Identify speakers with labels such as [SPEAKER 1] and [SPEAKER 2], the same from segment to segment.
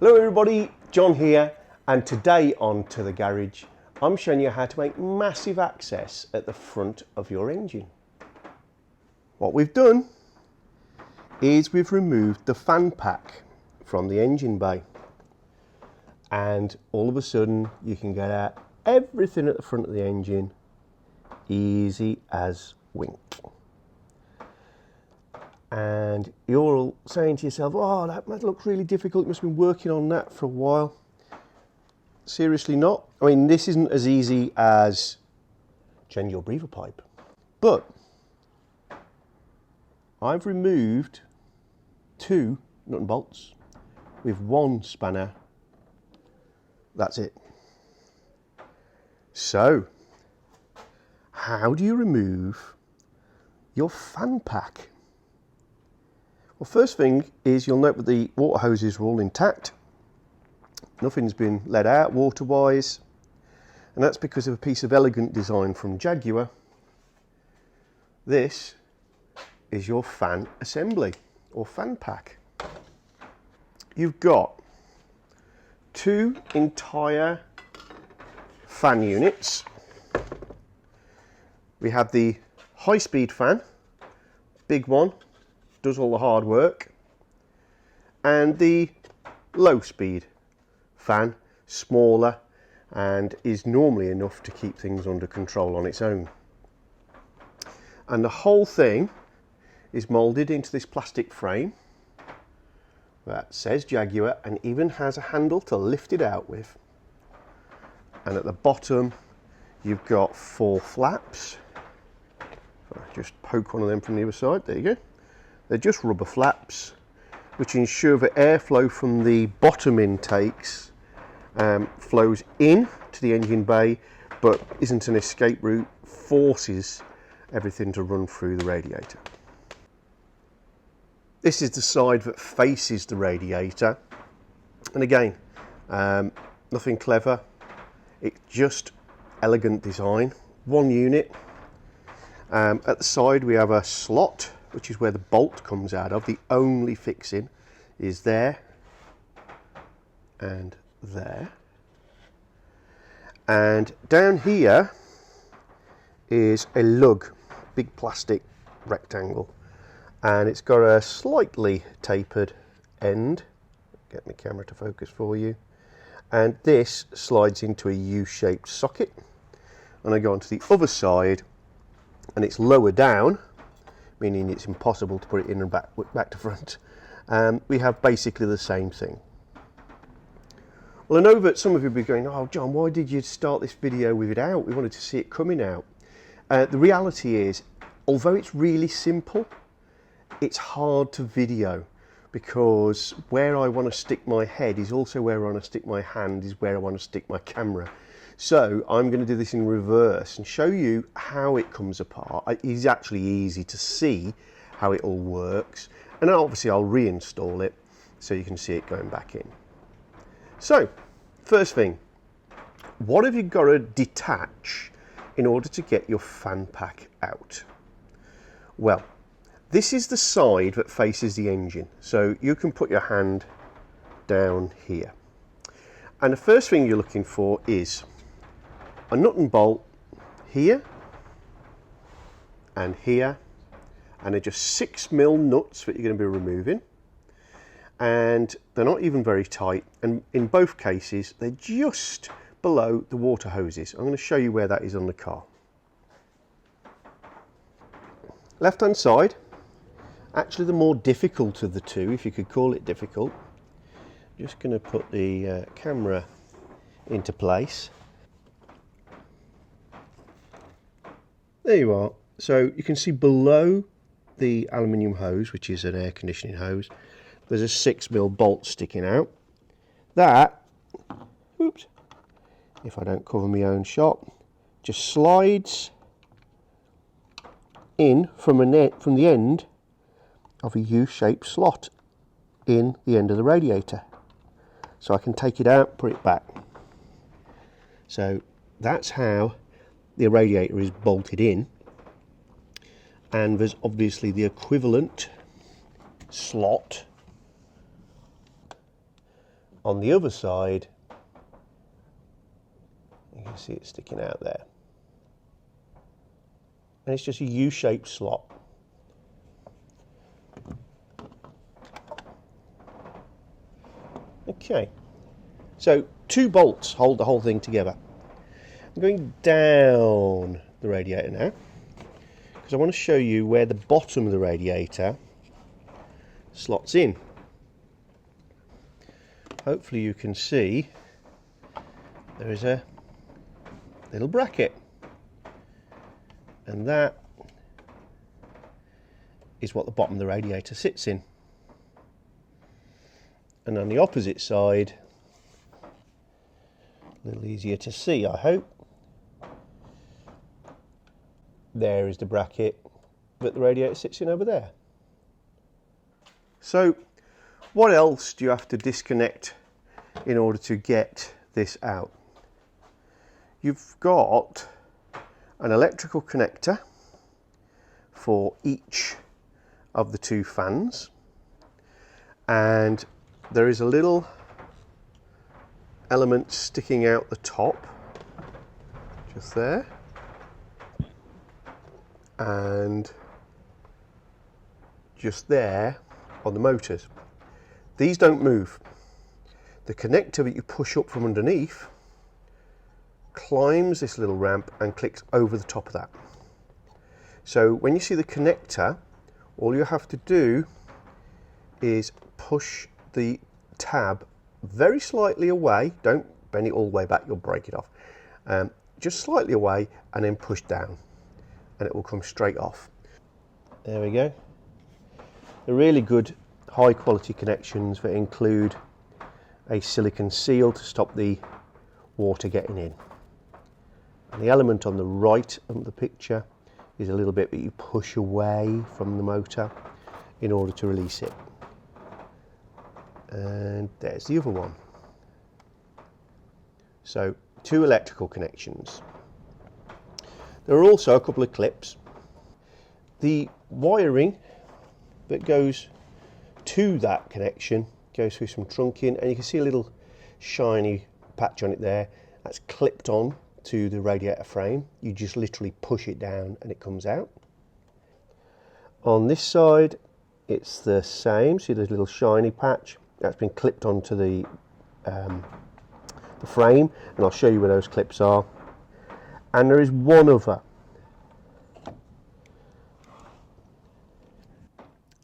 [SPEAKER 1] Hello everybody, John here, and today on To The Garage I'm showing you how to make massive access at the front of your engine. What we've done is we've removed the fan pack from the engine bay, and all of a sudden you can get out everything at the front of the engine easy as wink. And you're all saying to yourself, oh, that looks really difficult, you must have been working on that for a while. Seriously not. I mean, this isn't as easy as change your breather pipe. But I've removed 2 nut and bolts with 1 spanner. That's it. So, how do you remove your fan pack? Well, first thing is you'll note that the water hoses are all intact. Nothing's been let out water-wise, and that's because of a piece of elegant design from Jaguar. This is your fan assembly, or fan pack. You've got 2 entire fan units. We have the high-speed fan, big one, does all the hard work, and the low-speed fan, smaller, and is normally enough to keep things under control on its own. And the whole thing is moulded into this plastic frame that says Jaguar and even has a handle to lift it out with. And at the bottom you've got 4 flaps. Just poke one of them from the other side, there you go. They're just rubber flaps which ensure that airflow from the bottom intakes flows in to the engine bay, but isn't an escape route, forces everything to run through the radiator. This is the side that faces the radiator, and again, nothing clever, it's just elegant design. 1 unit. At the side we have a slot, which is where the bolt comes out of. The only fixing is there and there. And down here is a lug, big plastic rectangle, and it's got a slightly tapered end. Get my camera to focus for you. And this slides into a U-shaped socket. And I go onto the other side, and it's lower down, meaning it's impossible to put it in and back to front. We have basically the same thing. Well, I know that some of you will be going, oh John, why did you start this video with it out? We wanted to see it coming out. The reality is, although it's really simple, it's hard to video, because where I want to stick my head is also where I want to stick my hand, is where I want to stick my camera. So I'm going to do this in reverse and show you how it comes apart. It's actually easy to see how it all works, and then obviously I'll reinstall it so you can see it going back in. So, first thing, what have you got to detach in order to get your fan pack out? Well, this is the side that faces the engine, so you can put your hand down here. And the first thing you're looking for is a nut and bolt here and here, and they're just 6mm nuts that you're going to be removing, and they're not even very tight, and in both cases they're just below the water hoses. I'm going to show you where that is on the car. Left hand side, actually the more difficult of the two, if you could call it difficult. Just going to put the camera into place. There you are. So you can see below the aluminium hose, which is an air conditioning hose, there's a 6mm bolt sticking out. That, oops, if I don't cover my own shot, just slides in from the end of a U-shaped slot in the end of the radiator. So I can take it out, put it back. So that's how the radiator is bolted in, and there's obviously the equivalent slot on the other side, you can see it sticking out there. And it's just a U-shaped slot. Okay, so 2 bolts hold the whole thing together. I'm going down the radiator now, because I want to show you where the bottom of the radiator slots in. Hopefully you can see there is a little bracket, and that is what the bottom of the radiator sits in. And on the opposite side, a little easier to see, I hope, there is the bracket that the radiator sits in over there. So what else do you have to disconnect in order to get this out? You've got an electrical connector for each of the 2 fans, and there is a little element sticking out the top, just there, and just there on the motors. These don't move. The connector that you push up from underneath climbs this little ramp and clicks over the top of that. So when you see the connector, all you have to do is push the tab very slightly away. Don't bend it all the way back, you'll break it off. Just slightly away, and then push down, and it will come straight off. There we go. They're really good high quality connections that include a silicone seal to stop the water getting in. And the element on the right of the picture is a little bit that you push away from the motor in order to release it. And there's the other one. So 2 electrical connections. There are also a couple of clips. The wiring that goes to that connection goes through some trunking, and you can see a little shiny patch on it there. That's clipped on to the radiator frame. You just literally push it down and it comes out. On this side it's the same. See, there's a little shiny patch that's been clipped onto the frame, and I'll show you where those clips are. And there is one other,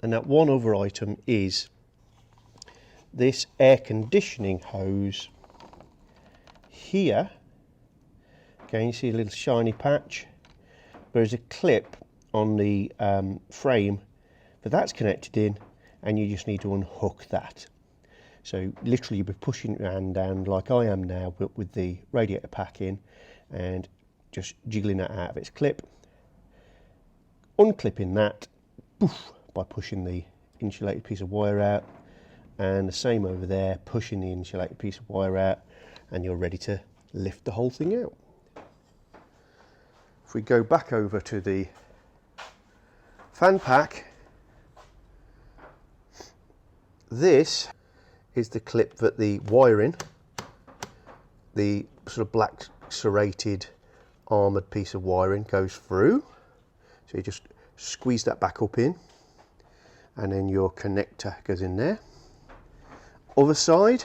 [SPEAKER 1] and that one other item is this air conditioning hose here. Okay, you see a little shiny patch. There is a clip on the frame that's connected in, and you just need to unhook that. So literally you'll be pushing your hand down like I am now, but with the radiator pack in, and just jiggling that out of its clip, unclipping that, poof, by pushing the insulated piece of wire out, and the same over there, pushing the insulated piece of wire out, and you're ready to lift the whole thing out. If we go back over to the fan pack, this is the clip that the wiring, the sort of black serrated armoured piece of wiring, goes through. So you just squeeze that back up in, and then your connector goes in there. Other side,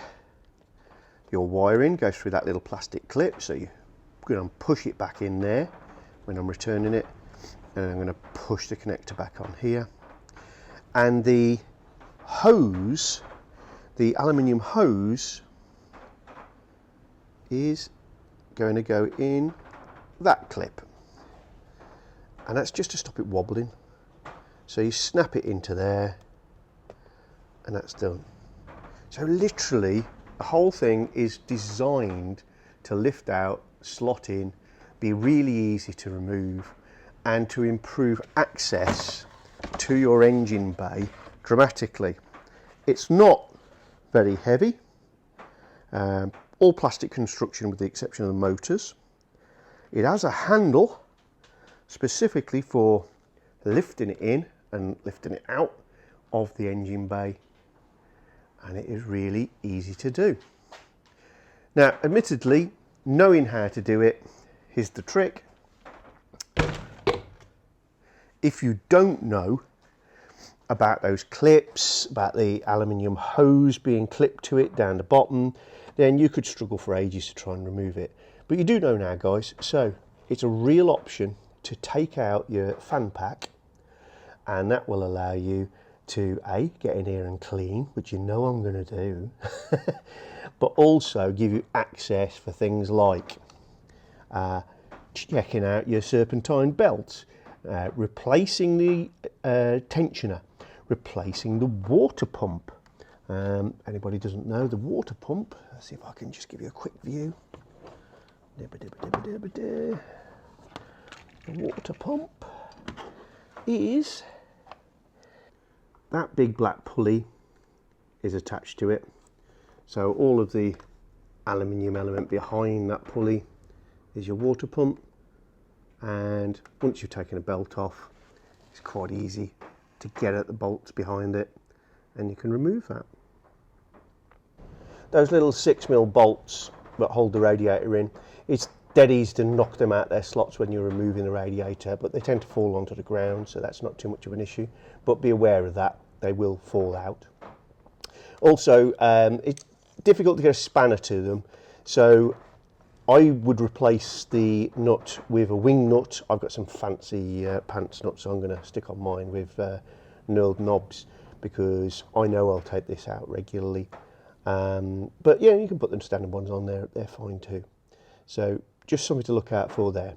[SPEAKER 1] your wiring goes through that little plastic clip, so you're going to push it back in there when I'm returning it, and I'm going to push the connector back on here. And the hose, the aluminium hose, is going to go in that clip, and that's just to stop it wobbling. So you snap it into there, and that's done. So literally the whole thing is designed to lift out, slot in, be really easy to remove, and to improve access to your engine bay dramatically. It's not very heavy, all plastic construction with the exception of the motors. It has a handle specifically for lifting it in and lifting it out of the engine bay. and it is really easy to do. Now, admittedly, knowing how to do it is the trick. If you don't know about those clips, about the aluminium hose being clipped to it down the bottom, then you could struggle for ages to try and remove it. But you do know now, guys, so it's a real option to take out your fan pack, and that will allow you to A, get in here and clean, which you know I'm going to do, but also give you access for things like checking out your serpentine belt, replacing the tensioner, replacing the water pump. Anybody doesn't know the water pump, let's see if I can just give you a quick view. The water pump is that big black pulley is attached to it, so all of the aluminium element behind that pulley is your water pump, and once you've taken a belt off, it's quite easy to get at the bolts behind it, and you can remove that. Those little 6mm bolts that hold the radiator in, it's dead easy to knock them out their slots when you're removing the radiator, but they tend to fall onto the ground, so that's not too much of an issue, but be aware of that, they will fall out. Also, it's difficult to get a spanner to them, so I would replace the nut with a wing nut. I've got some fancy pants nuts, so I'm going to stick on mine with knurled knobs, because I know I'll take this out regularly. But yeah, you can put them standard ones on there, they're fine too. So just something to look out for there.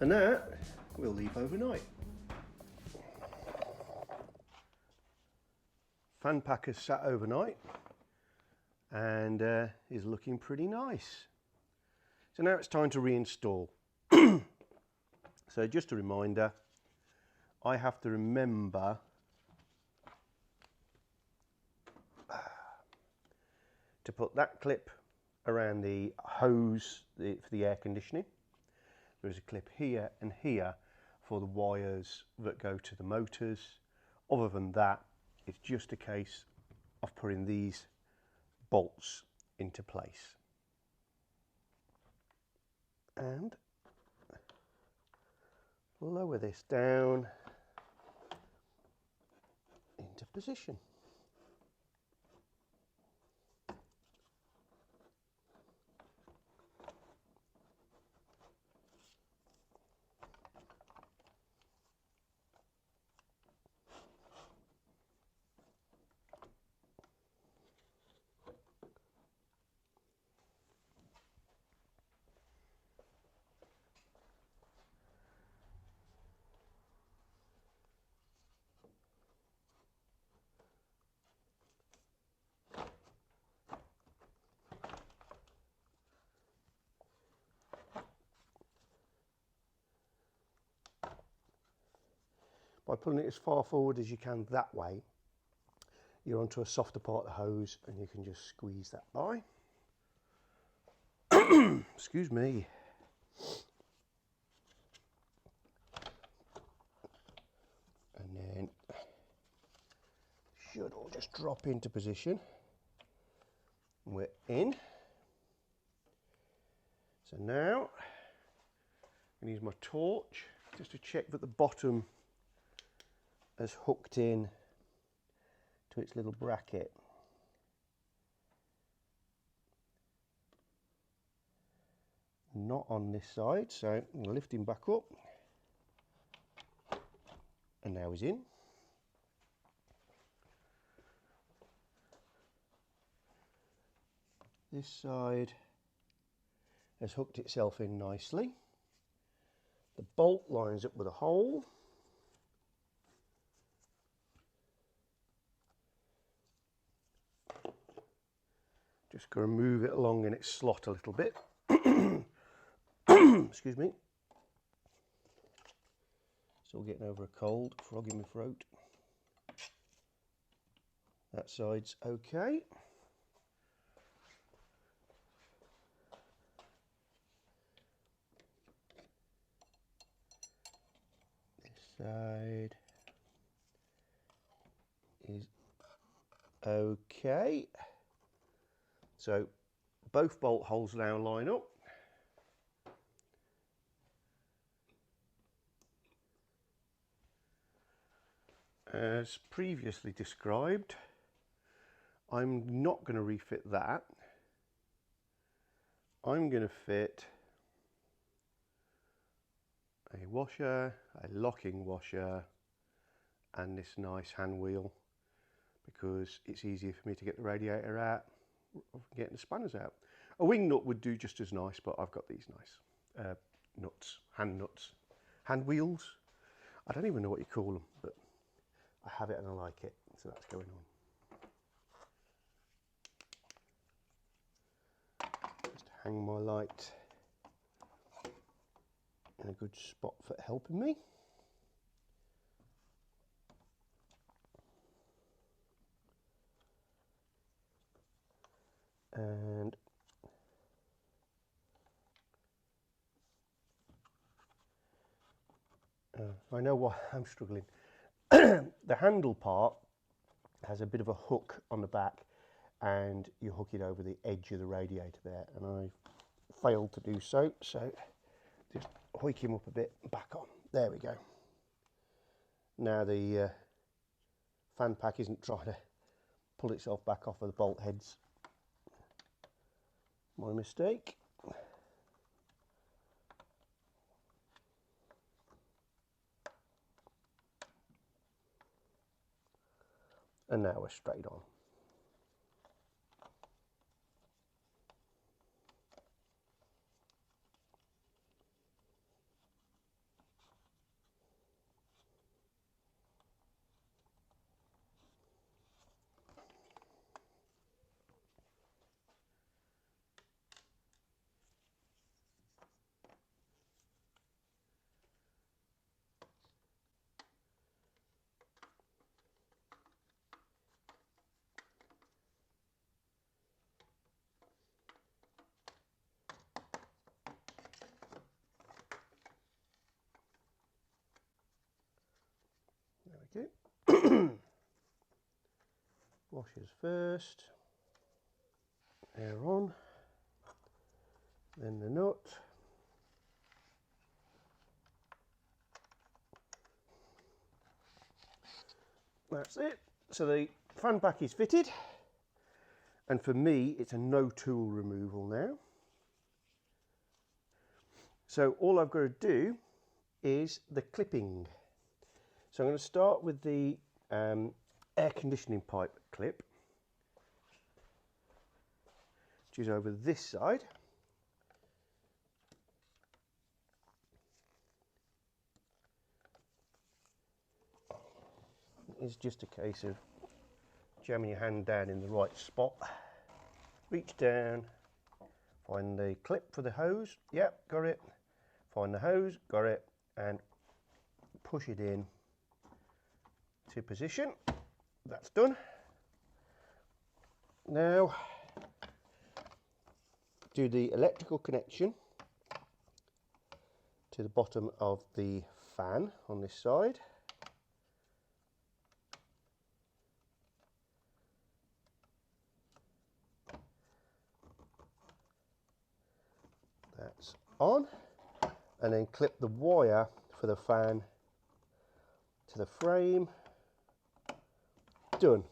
[SPEAKER 1] And that we'll leave overnight. Fan pack has sat overnight and is looking pretty nice. So now it's time to reinstall. So just a reminder, I have to remember to put that clip around the hose for the air conditioning. There's a clip here and here for the wires that go to the motors. Other than that, it's just a case of putting these bolts into place. And lower this down into position. By pulling it as far forward as you can that way, you're onto a softer part of the hose and you can just squeeze that by. Excuse me. And then should all just drop into position. We're in. So now I'm going to use my torch just to check that the bottom has hooked in to its little bracket. Not on this side, so I'm going to lift him back up. And now he's in. This side has hooked itself in nicely. The bolt lines up with a hole. Just going to move it along in its slot a little bit. Excuse me. Still getting over a cold, frog in my throat. That side's okay. This side is okay. So both bolt holes now line up. As previously described, I'm not going to refit that. I'm going to fit a washer, a locking washer, and this nice hand wheel, because it's easier for me to get the radiator out of getting the spanners out. A wing nut would do just as nice, but I've got these nice nuts, hand wheels. I don't even know what you call them, but I have it and I like it, so that's going on. Just hang my light in a good spot for helping me. And I know why I'm struggling. The handle part has a bit of a hook on the back, and you hook it over the edge of the radiator there, and I failed to do so, so just hoik him up a bit, back on. There we go. Now the fan pack isn't trying to pull itself back off of the bolt heads. My mistake. And now we're straight on. Washers first, they're on, then the nut. That's it. So the fan pack is fitted, and for me it's a no tool removal now. So all I've got to do is the clipping. So I'm going to start with the air conditioning pipe clip, which is over this side. It's just a case of jamming your hand down in the right spot, reach down, find the clip for the hose, yep, got it, find the hose, got it, and push it in to position. That's done. Now do the electrical connection to the bottom of the fan on this side. That's on, and then clip the wire for the fan to the frame. Done.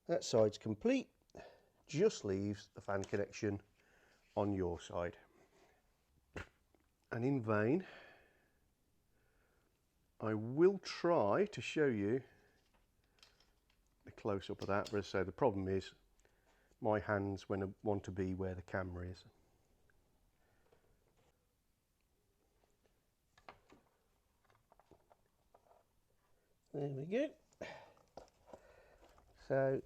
[SPEAKER 1] That side's complete. Just leaves the fan connection on your side. And in vain, I will try to show you the close-up of that, but as I say, the problem is my hands want to be where the camera is. There we go. So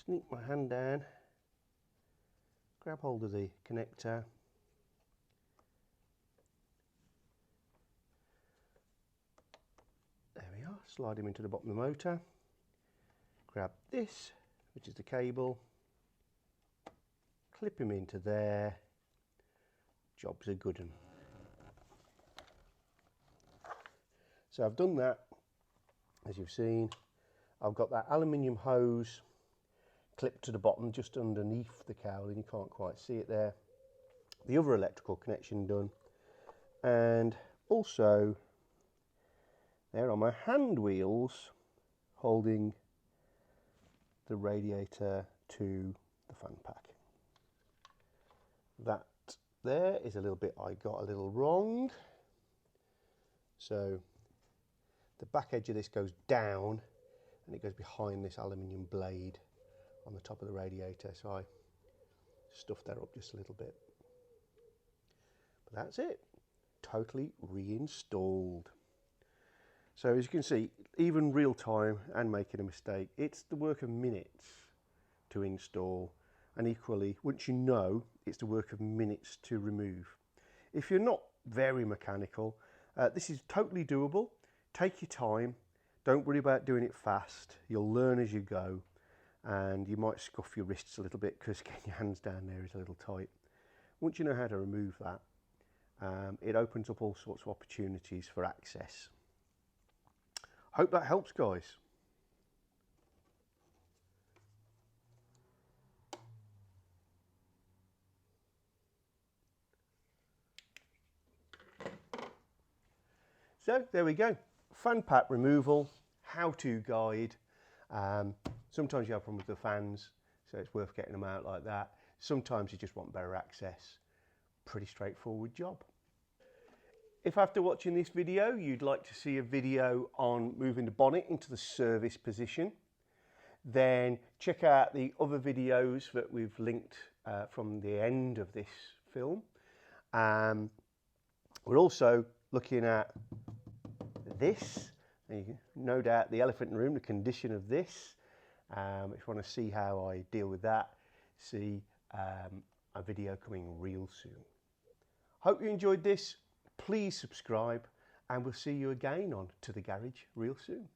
[SPEAKER 1] sneak my hand down, grab hold of the connector, there we are, slide him into the bottom of the motor, grab this, which is the cable, clip him into there, job's a good one. So I've done that, as you've seen. I've got that aluminium hose clipped to the bottom just underneath the cowling, you can't quite see it there. The other electrical connection done, and also there are my hand wheels holding the radiator to the fan pack. That there is a little bit I got a little wrong. So the back edge of this goes down and it goes behind this aluminium blade on the top of the radiator, so I stuffed that up just a little bit. But that's it, totally reinstalled. So as you can see, even real time and making a mistake, it's the work of minutes to install, and equally, once you know, it's the work of minutes to remove. If you're not very mechanical, this is totally doable. Take your time, don't worry about doing it fast, you'll learn as you go, and you might scuff your wrists a little bit because getting your hands down there is a little tight. Once you know how to remove that, it opens up all sorts of opportunities for access. Hope that helps, guys. So there we go, fan pack removal, how-to guide. Sometimes you have problems with the fans, so it's worth getting them out like that. Sometimes you just want better access. Pretty straightforward job. If after watching this video you'd like to see a video on moving the bonnet into the service position, then check out the other videos that we've linked from the end of this film. We're also looking at this, no doubt the elephant in the room, the condition of this. If you want to see how I deal with that, see a video coming real soon. Hope you enjoyed this. Please subscribe, and we'll see you again on To The Garage real soon.